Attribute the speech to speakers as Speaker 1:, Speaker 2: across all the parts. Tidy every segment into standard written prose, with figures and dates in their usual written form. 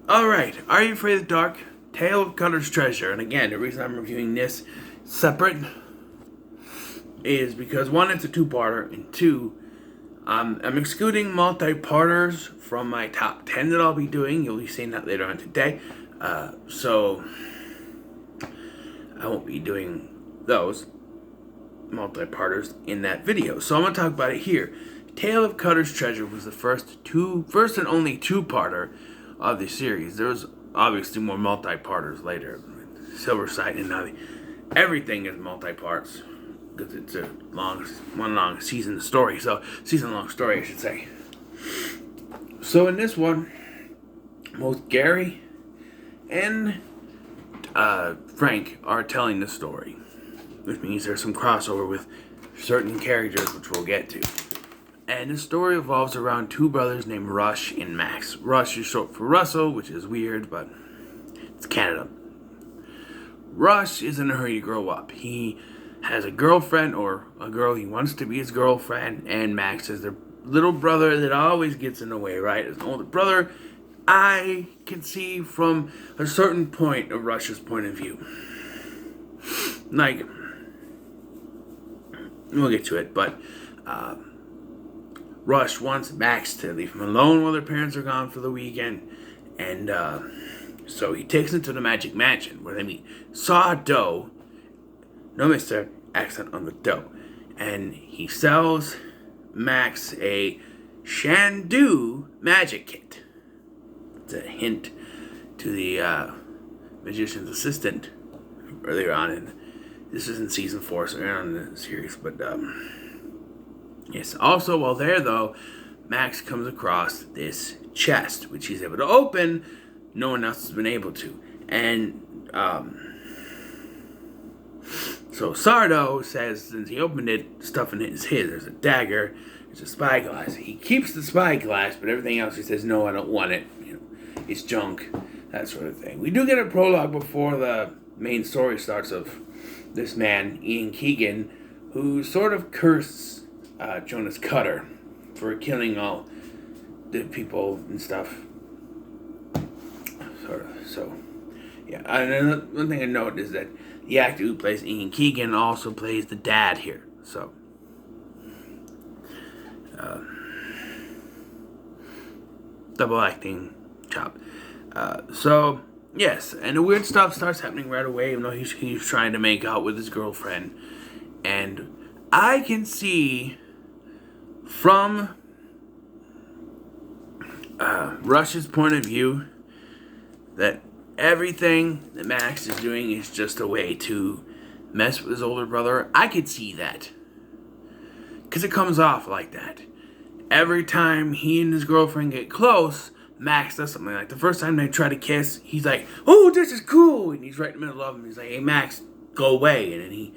Speaker 1: Alright, Are You Afraid of the Dark? Tale of Cutter's Treasure. And again, the reason I'm reviewing this separate is because one, it's a two-parter, and two, I'm excluding multi-parters from my top 10 that I'll be doing. You'll be seeing that later on today. So I won't be doing those multi-parters in that video. So I'm going to talk about it here. Tale of Cutter's Treasure was the first and only two-parter of the series. There was obviously more multi-parters later. Silver Sight and now everything is multi-parts because it's a long season story. So season-long story, I should say. So in this one, both Gary and Frank are telling the story, which means there's some crossover with certain characters, which we'll get to. And the story revolves around two brothers named Rush and Max. Rush is short for Russell, which is weird, but it's Canada. Rush is in a hurry to grow up. He has a girlfriend, or a girl he wants to be his girlfriend, and Max is their little brother that always gets in the way, right? As an older brother, I can see from a certain point of Rush's point of view. Like, we'll get to it, but Rush wants Max to leave him alone while their parents are gone for the weekend, and so he takes him to the Magic Mansion where they meet Saw Dough, no mister, accent on the dough, and he sells Max a Shandu magic kit. It's a hint to the magician's assistant earlier on, and this is in season 4, so we're on the series, but yes. Also, while there, though, Max comes across this chest, which he's able to open. No one else has been able to. And so Sardo says, since he opened it, stuff in it is his. There's a dagger, there's a spyglass. He keeps the spyglass, but everything else he says, no, I don't want it. It's junk, that sort of thing. We do get a prologue before the main story starts of this man, Ian Keegan, who sort of cursed Jonas Cutter for killing all the people and stuff. Sort of. So, yeah. And one thing I note is that the actor who plays Ian Keegan also plays the dad here. So, double acting job. So, yes. And the weird stuff starts happening right away, even though he's trying to make out with his girlfriend. And I can see from Rush's point of view that everything that Max is doing is just a way to mess with his older brother. I could see that, because it comes off like that. Every time he and his girlfriend get close, Max does something. Like the first time they try to kiss, he's like, "Oh, this is cool," and he's right in the middle of them. He's like, "Hey, Max, go away," and then he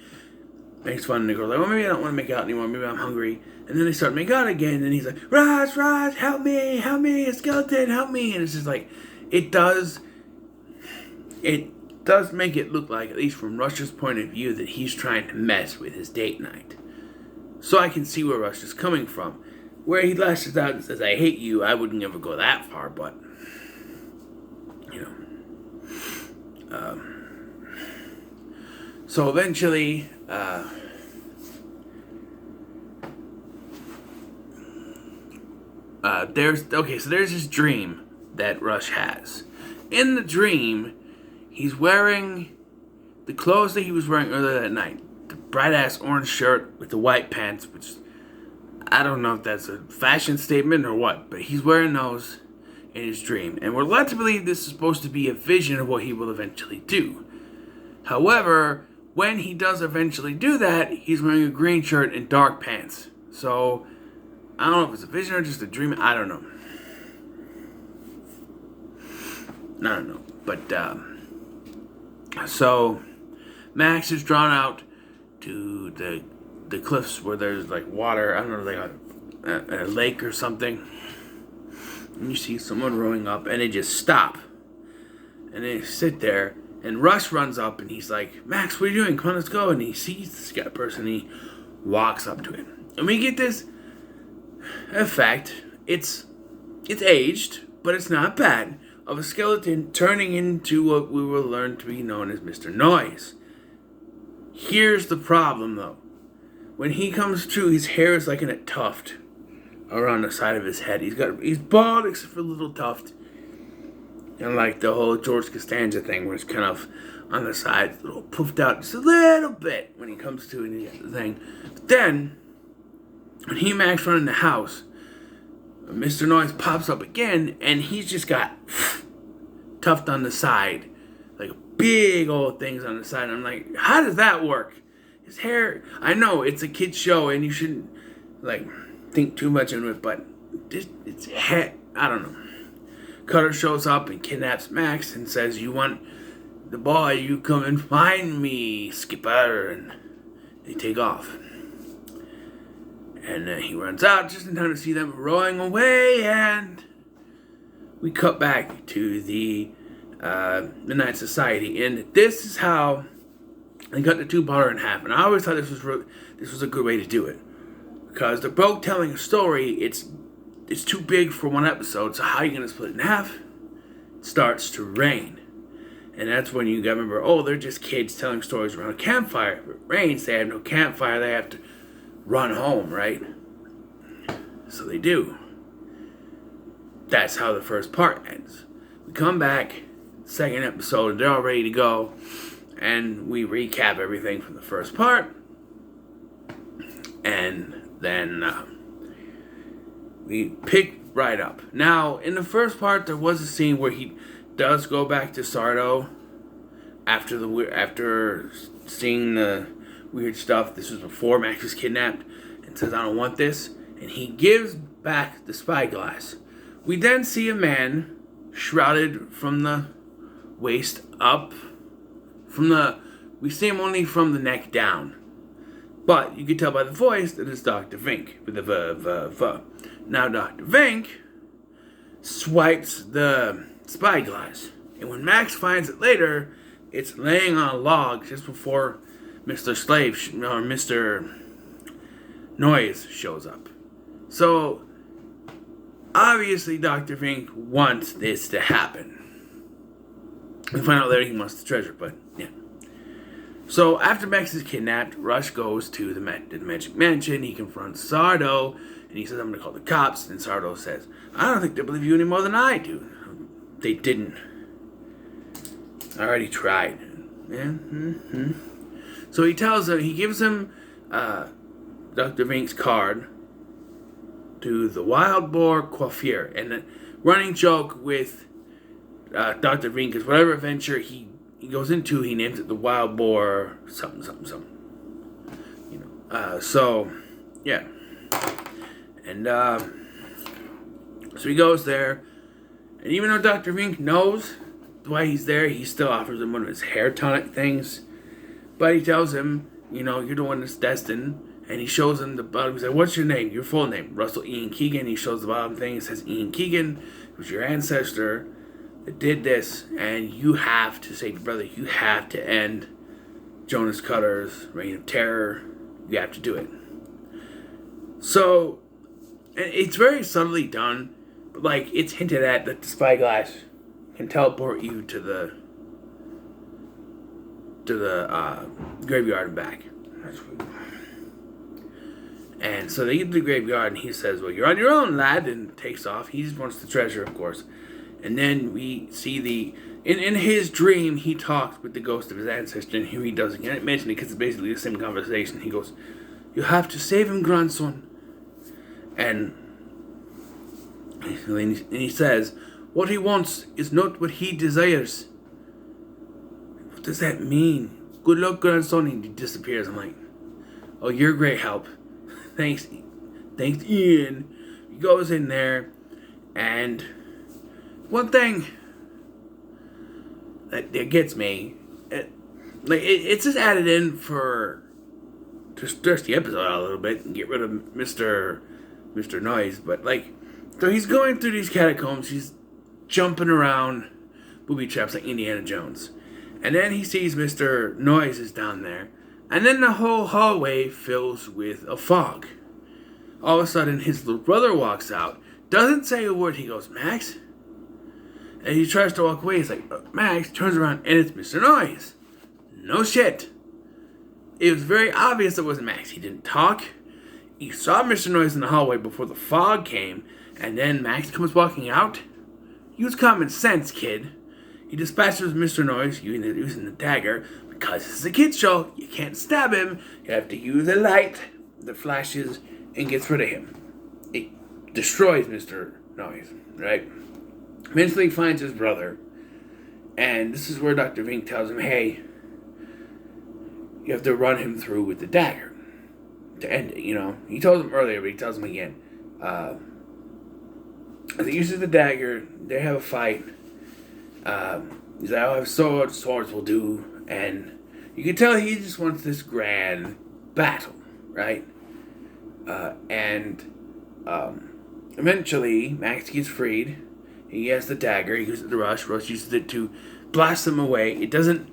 Speaker 1: makes fun of the girl, like, "Well, maybe I don't want to make out anymore. Maybe I'm hungry." And then they start making out again, and he's like, Raj, help me, a skeleton, help me. And it's just like, it does make it look like, at least from Rush's point of view, that he's trying to mess with his date night. So I can see where Rush is coming from. Where he lashes out and says, "I hate you," I wouldn't ever go that far, but, so eventually, there's this dream that Rush has. In the dream, he's wearing the clothes that he was wearing earlier that night. The bright-ass orange shirt with the white pants, which I don't know if that's a fashion statement or what, but he's wearing those in his dream. And we're led to believe this is supposed to be a vision of what he will eventually do. However, when he does eventually do that, he's wearing a green shirt and dark pants. So, I don't know if it's a vision or just a dream. I don't know. But, so, Max is drawn out to the cliffs where there's, like, water. I don't know, like a lake or something. And you see someone rowing up, and they just stop. And they sit there, and Rush runs up, and he's like, "Max, what are you doing? Come on, let's go." And he sees this guy person, and he walks up to him. And we get this effect. It's aged, but it's not bad, of a skeleton turning into what we will learn to be known as Mr. Noise. Here's the problem, though. When he comes to, his hair is like in a tuft around the side of his head. He's bald except for a little tuft. And like the whole George Costanza thing where it's kind of on the side, a little poofed out just a little bit when he comes to the thing. But then, when he and Max run in the house, Mr. Noise pops up again, and he's just got tuft on the side. Like big old things on the side. And I'm like, how does that work? His hair, I know it's a kid's show, and you shouldn't, like, think too much into it, but it's hair, I don't know. Cutter shows up and kidnaps Max and says, "You want the boy, you come and find me, Skipper." And they take off. And he runs out just in time to see them rowing away, and we cut back to the Midnight Society. And this is how they cut the two-parter in half. And I always thought this was a good way to do it. Because they're both telling a story, it's too big for one episode, so how are you going to split it in half? It starts to rain. And that's when you gotta remember, oh, they're just kids telling stories around a campfire. If it rains, they have no campfire, they have to run home, right? So they do. That's how the first part ends. We come back, second episode, and they're all ready to go, and we recap everything from the first part. And then we pick right up. Now, in the first part, there was a scene where he does go back to Sardo after seeing the weird stuff. This was before Max was kidnapped, and says, "I don't want this," and he gives back the spyglass. We then see a man shrouded from the waist up. We see him only from the neck down. But you can tell by the voice that it's Dr. Vink with the v. Now Dr. Vink swipes the spyglass. And when Max finds it later, it's laying on a log just before Mr. Mr. Noise shows up. So, obviously Dr. Vink wants this to happen. We find out later he wants the treasure, but yeah. So, after Max is kidnapped, Rush goes to the Magic Mansion. He confronts Sardo, and he says, "I'm going to call the cops." And Sardo says, "I don't think they believe you any more than I do." They didn't. I already tried. Yeah. Mm-hmm. So he gives him Dr. Vink's card to the Wild Boar Coiffure. And the running joke with Dr. Vink is whatever adventure he goes into, he names it the Wild Boar something. So, yeah. And so he goes there. And even though Dr. Vink knows why he's there, he still offers him one of his hair tonic things. But he tells him, you're the one that's destined. And he shows him the bottom. He's like, "What's your name? Your full name?" Russell Ian Keegan. He shows the bottom thing. It says, "Ian Keegan, who's your ancestor that did this. And you have to save your brother. You have to end Jonas Cutter's reign of terror. You have to do it." So, it's very subtly done. But, it's hinted at that the spyglass can teleport you to the graveyard and back. And so they get to the graveyard, and he says, "Well, you're on your own, lad," and takes off. He just wants the treasure, of course. And then we see in his dream, he talks with the ghost of his ancestor, and here he does again. I mention it because it's basically the same conversation. He goes, "You have to save him, grandson." And he says, "What he wants is not what he desires." What does that mean? "Good luck, grandson." And he disappears. I'm like, "Oh, you're a great help. Thanks, Ian." He goes in there, and one thing that gets me, it's just added in to stress the episode out a little bit and get rid of Mr. Noise, but so he's going through these catacombs, he's jumping around booby traps like Indiana Jones, and then he sees Mr. Noise is down there. And then the whole hallway fills with a fog. All of a sudden, his little brother walks out, doesn't say a word. He goes, "Max?" And he tries to walk away. He's like, Max turns around and it's Mr. Noise. No shit. It was very obvious it wasn't Max. He didn't talk. He saw Mr. Noise in the hallway before the fog came. And then Max comes walking out. Use common sense, kid. He dispatches Mr. Noise using the dagger. Because this is a kid's show, you can't stab him. You have to use a light that flashes and gets rid of him. It destroys Mr. Noise, right? Eventually he finds his brother. And this is where Dr. Vink tells him, hey, you have to run him through with the dagger to end it, you know. He told him earlier, but he tells him again. He uses the dagger. They have a fight. He's like, I'll have swords will do. And you can tell he just wants this grand battle, right? Eventually, Max gets freed. He has the dagger. He uses it to Rush. Rush uses it to blast him away. It doesn't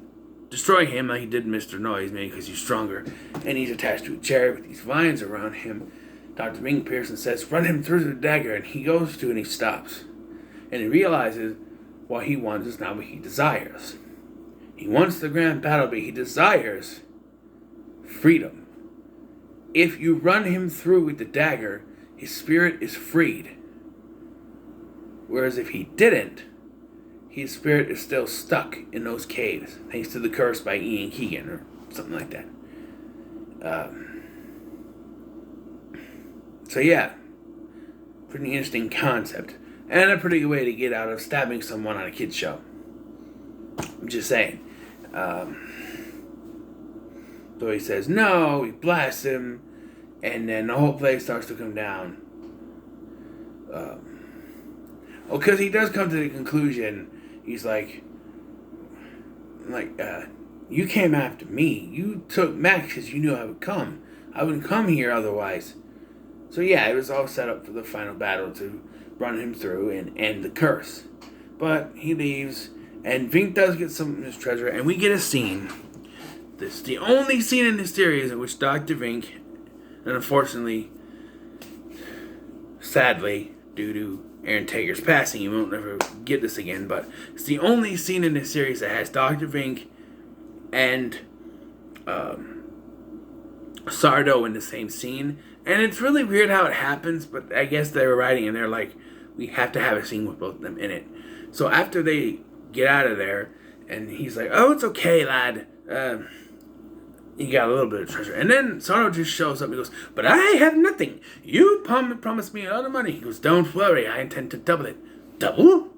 Speaker 1: destroy him like he did Mr. Noise, maybe because he's stronger. And he's attached to a chair with these vines around him. Dr. Ming Pearson says, run him through the dagger. And he goes to and he stops. And he realizes what he wants is not what he desires. He wants the grand battle, but he desires freedom. If you run him through with the dagger, his spirit is freed. Whereas if he didn't, his spirit is still stuck in those caves, thanks to the curse by Ian Keegan or something like that. So yeah, pretty interesting concept. And a pretty good way to get out of stabbing someone on a kid's show. I'm just saying. So he says no, he blasts him, and then the whole place starts to come down. Because he does come to the conclusion, he's like, you came after me. You took Max because you knew I would come. I wouldn't come here otherwise. So yeah, it was all set up for the final battle to run him through and end the curse. But he leaves, and Vink does get some of his treasure, and we get a scene. This is the only scene in this series in which Dr. Vink, and unfortunately, sadly, due to Aaron Tager's passing, you won't ever get this again, but it's the only scene in this series that has Dr. Vink and Sardo in the same scene. And it's really weird how it happens, but I guess they were writing and they're like, we have to have a scene with both of them in it. So after they get out of there, and he's like, oh, it's okay, lad. You got a little bit of treasure. And then Sardo just shows up and goes, but I have nothing. You promised me a lot of money. He goes, don't worry, I intend to double it. Double?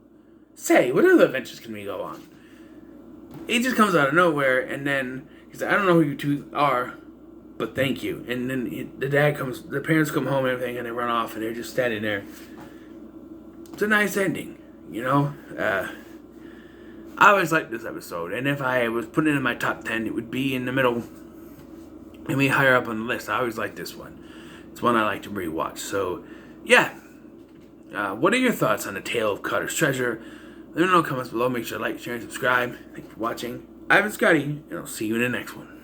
Speaker 1: Say, what other adventures can we go on? He just comes out of nowhere, and then he's like, I don't know who you two are, but thank you. And then the parents come home and everything, and they run off, and they're just standing there. It's a nice ending, you know? I always liked this episode, and if I was putting it in my top 10, it would be in the middle, and be higher up on the list. I always like this one. It's one I like to rewatch. So, yeah. What are your thoughts on the Tale of Cutter's Treasure? Let me know in the comments below. Make sure to like, share, and subscribe. Thanks for watching. I've been Scotty, and I'll see you in the next one.